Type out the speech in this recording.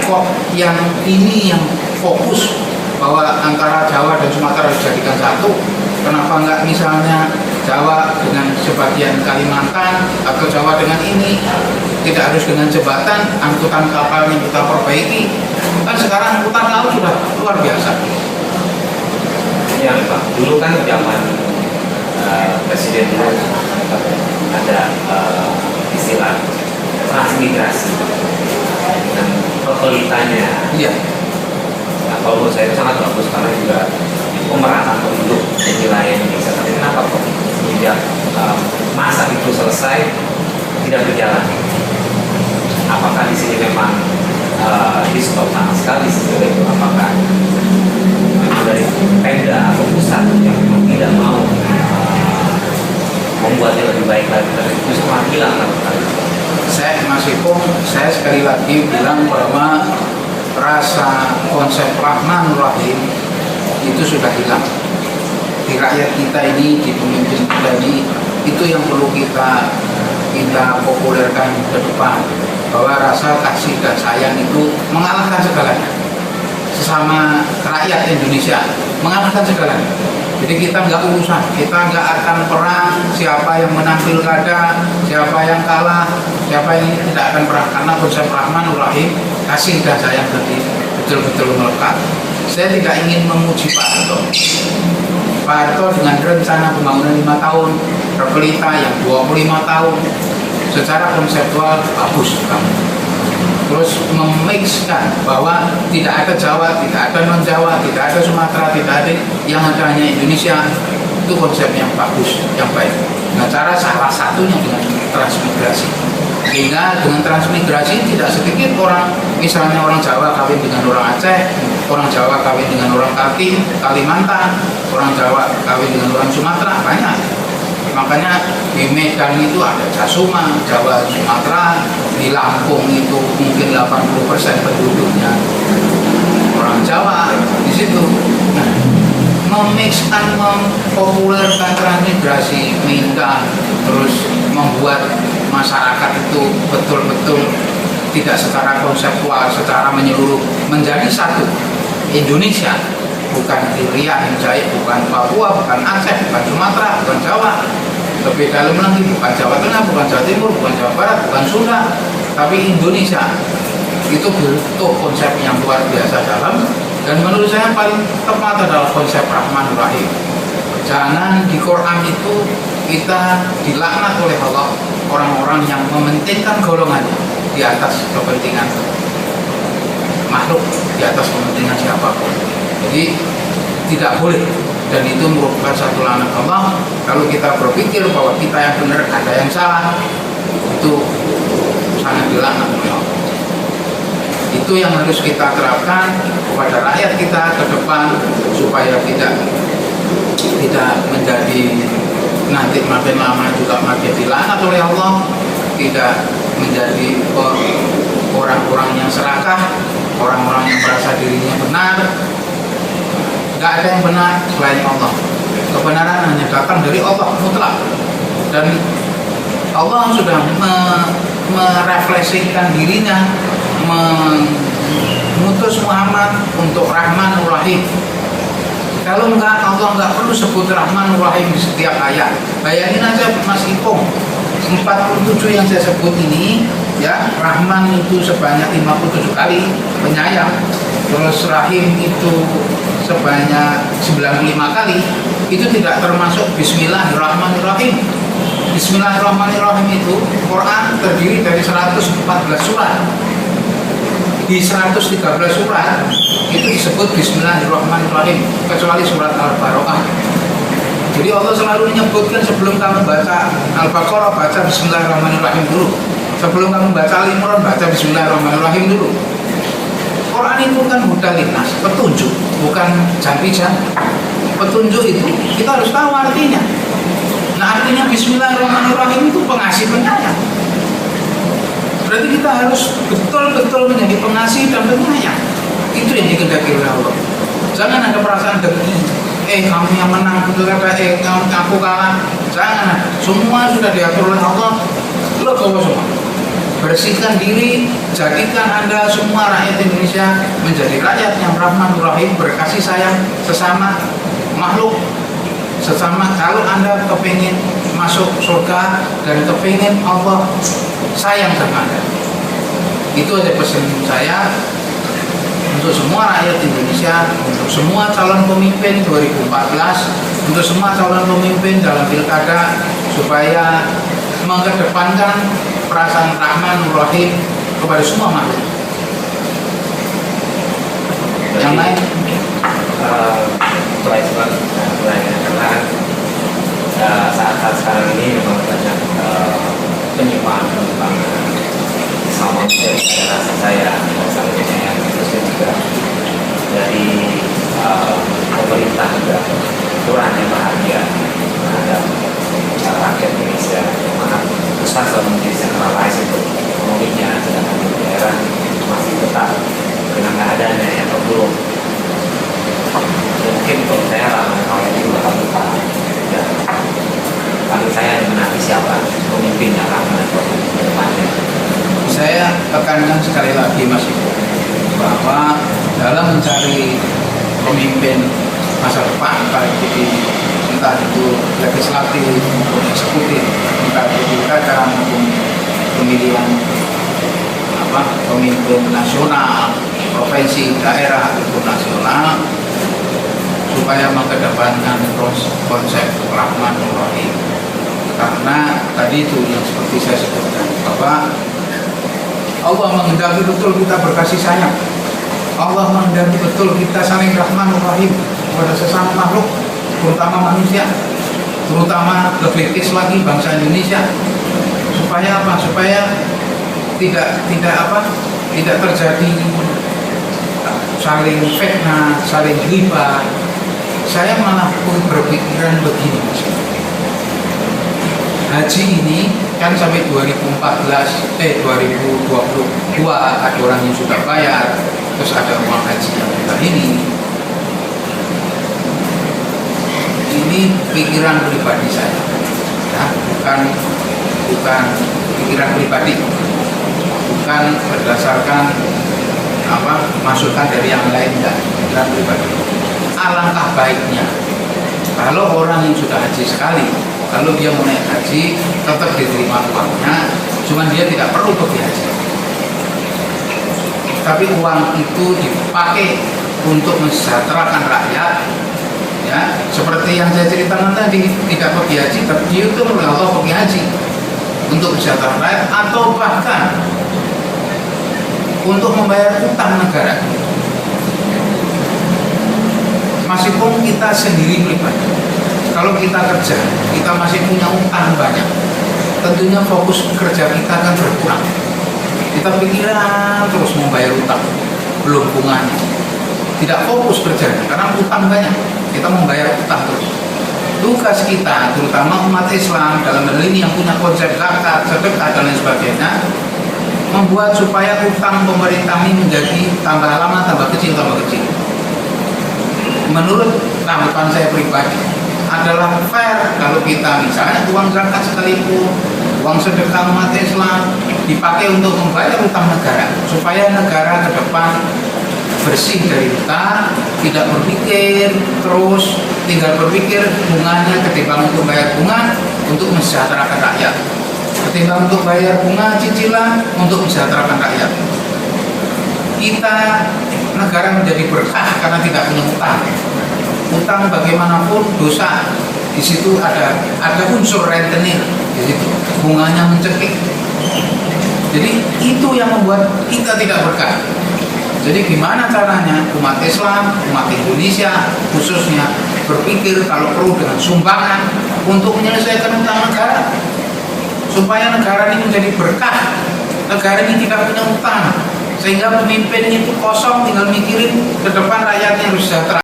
kok yang ini yang fokus bahwa antara Jawa dan Sumatera dijadikan satu? Kenapa enggak misalnya Jawa dengan sebagian Kalimantan atau Jawa dengan ini? Tidak harus dengan jembatan, angkutan kapalnya kita perbaiki. Kan sekarang angkutan laut sudah luar biasa. Ya Pak, dulu kan zaman Presiden dulu ada istilah transmigrasi dan perpelitanya. Iya. Nah, kalau menurut saya itu sangat bagus karena juga pemerataan penduduk di wilayah Indonesia. Tapi kenapa kok tidak masa itu selesai tidak berjalan? Apakah di sini memang di stop sama sekali seperti itu? Apakah memang dari Pemda atau pusat yang memang tidak mau membuatnya lebih baik lagi? Tapi itu semua hilang kan? Saya sekali lagi bilang bahwa rasa konsep Rahman Rahim itu sudah hilang di rakyat kita ini, di pemimpin kita ini. Itu yang perlu kita populerkan ke depan, bahwa rasa kasih dan sayang itu mengalahkan segalanya. Sesama rakyat Indonesia mengalahkan segalanya. Jadi kita nggak urusan, kita nggak akan perang siapa yang menang pilkada, siapa yang kalah, siapa yang ini, tidak akan perang, karena konsep Rahman Rahim, kasih dan sayang tadi betul-betul melekat. Saya tidak ingin memuji Pak Harto. Pak Harto dengan rencana pembangunan 5 tahun, Repelita yang 25 tahun, secara konseptual bagus kamu. Terus memixkan bahwa tidak ada Jawa, tidak ada non-Jawa, tidak ada Sumatera, tidak ada, yang ada hanya Indonesia. Itu konsep yang bagus, yang baik. Nah, cara salah satunya dengan transmigrasi. Sehingga dengan transmigrasi tidak sedikit orang, misalnya orang Jawa kawin dengan orang Aceh, orang Jawa kawin dengan orang Kalimantan, orang Jawa kawin dengan orang Sumatera, banyak. Makanya di Medan itu ada Jasuma, Jawa, Sumatera. Di Lampung itu mungkin 80% penduduknya orang Jawa di situ. Nah, memixkan, mempopulerkan transmigrasi, minta terus membuat masyarakat itu betul-betul tidak secara konseptual, secara menyeluruh menjadi satu Indonesia. Bukan Irian, Jaya, bukan Papua, bukan Aceh, bukan Sumatera, bukan Jawa. Lebih dalam lagi, bukan Jawa Tengah, bukan Jawa Timur, bukan Jawa Barat, bukan Sunda, tapi Indonesia. Itu bentuk konsep yang luar biasa dalam, dan menurut saya paling tepat adalah konsep Rahman Rahim. Jangan di Quran itu kita dilaknat oleh Allah orang-orang yang mementingkan golongannya di atas kepentingan makhluk, di atas kepentingan siapapun. Jadi tidak boleh, dan itu merupakan satu laknat Allah. Kalau kita berpikir bahwa kita yang benar, ada yang salah, itu sangat dilaknat oleh Allah. Itu yang harus kita terapkan kepada rakyat kita ke depan, supaya tidak menjadi nanti makin lama juga makin dilaknat oleh Allah, tidak menjadi orang-orang yang serakah, orang-orang yang merasa dirinya benar. Tidak ada yang benar selain Allah. Kebenaran hanya datang dari Allah mutlak. Dan Allah sudah merefleksikan dirinya, mengutus Muhammad untuk Rahman Rahim. Kalau enggak, Allah enggak perlu sebut Rahman Rahim di setiap ayat. Bayangin aja Mas Ipong, 47 yang saya sebut ini, ya, Rahman itu sebanyak 57 kali, penyayang. Terus Rahim itu sebanyak 95 kali. Itu tidak termasuk Bismillahirrahmanirrahim. Bismillahirrahmanirrahim itu Quran terdiri dari 114 surat. Di 113 surat itu disebut Bismillahirrahmanirrahim, kecuali surat Al-Baqarah. Jadi Allah selalu menyebutkan sebelum kamu baca Al-Baqarah, baca Bismillahirrahmanirrahim dulu. Sebelum kamu baca Al-Imran, baca Bismillahirrahmanirrahim dulu. Quran itu kan huda linnas, petunjuk, bukan jampi-jampi. Petunjuk itu kita harus tahu artinya. Nah, artinya Bismillahirrahmanirrahim itu pengasih penyayang. Berarti kita harus betul-betul menjadi pengasih dan penyayang. Itu yang dikehendaki oleh Allah. Jangan ada perasaan dengki. Kamu yang menang, betul kata aku kalah. Jangan. Semua sudah diatur oleh Allah. Legowo semua. bersihkan diri, jadikan Anda semua rakyat Indonesia menjadi rakyat yang rahman rahim, berkasih sayang sesama makhluk, sesama. Kalau Anda kepingin masuk surga dan kepingin Allah sayang sama Anda, itu aja pesan saya untuk semua rakyat Indonesia, untuk semua calon pemimpin 2014, untuk semua calon pemimpin dalam pilkada, supaya mengedepankan perasaan rahman rahim kepada semua makhluk. Yang lain karena saat sekarang ini memang banyak penyimpangan sama menjadi rasa saya misalnya, terus juga dari pemerintah juga kurangnya bahagia terhadap rakyat Indonesia, yang mana pusat selalu menjadi centralized untuk ekonominya, sedangkan di daerah masih tetap dengan keadaannya yang belum. Mungkin kalau saya kalau itu bakal lupa ya, kali saya menanti siapa pemimpin yang akan menentukan ke depannya. saya tekankan sekali lagi Mas Ibu, bahwa dalam mencari pemimpin masa depan, entah itu legislatif maupun eksekutif, entah itu pilkada maupun pemilihan pemimpin nasional, provinsi, daerah ataupun nasional, supaya mengedepankan konsep rahman rahim. Karena tadi itu yang seperti saya sebutkan, bahwa Allah menghendaki betul kita berkasih sayang, Allah menghendaki betul kita saling rahman rahim kepada sesama makhluk, terutama manusia, terutama lebih lagi bangsa Indonesia. Supaya apa? Supaya tidak terjadi saling fitnah, saling ghibah. Saya malah berpikiran begini, haji ini kan sampai 2022 ada orang yang sudah bayar, terus ada uang haji yang kita ini pikiran pribadi saya, ya, bukan pikiran pribadi, bukan berdasarkan masukan dari yang lain, enggak, pikiran pribadi. Alangkah baiknya kalau orang yang sudah haji sekali, kalau dia mau naik haji tetap diterima uangnya, cuman dia tidak perlu pergi haji, tapi uang itu dipakai untuk mensejahterakan rakyat, ya, seperti yang saya ceritakan tadi, tidak pergi haji tapi diutus oleh Allah pergi haji untuk kesejahteraan rakyat, atau bahkan untuk membayar utang negara. Meskipun kita sendiri pribadi, kalau kita kerja, kita masih punya utang banyak, tentunya fokus kerja kita akan berkurang. Kita pikiran terus membayar utang, belum bunganya, tidak fokus kerja karena utang banyak, kita membayar utang terus. Tugas kita, terutama umat Islam dalam hal ini yang punya konsep zakat, sedekah dan lain sebagainya, membuat supaya utang pemerintah ini menjadi tambah lama tambah kecil. Menurut tanggapan saya pribadi, adalah fair kalau kita misalnya uang zakat sekalipun, uang sedekah umat Islam dipakai untuk membayar utang negara, supaya negara ke depan bersih dari utang, tidak berpikir terus tinggal berpikir bunganya, ketimbang untuk bayar bunga untuk mensejahterakan rakyat, ketimbang untuk bayar bunga cicilan untuk mensejahterakan rakyat. Kita negara menjadi berkah karena tidak punya utang. Utang bagaimanapun dosa, di situ ada unsur rentenir, di situ bunganya mencekik. Jadi itu yang membuat kita tidak berkah. Jadi gimana caranya umat Islam, umat Indonesia khususnya berpikir kalau perlu dengan sumbangan untuk menyelesaikan utang negara, supaya negara ini menjadi berkah, negara ini tidak punya utang, sehingga pemimpin itu kosong tinggal mikirin ke depan rakyatnya harus sejahtera.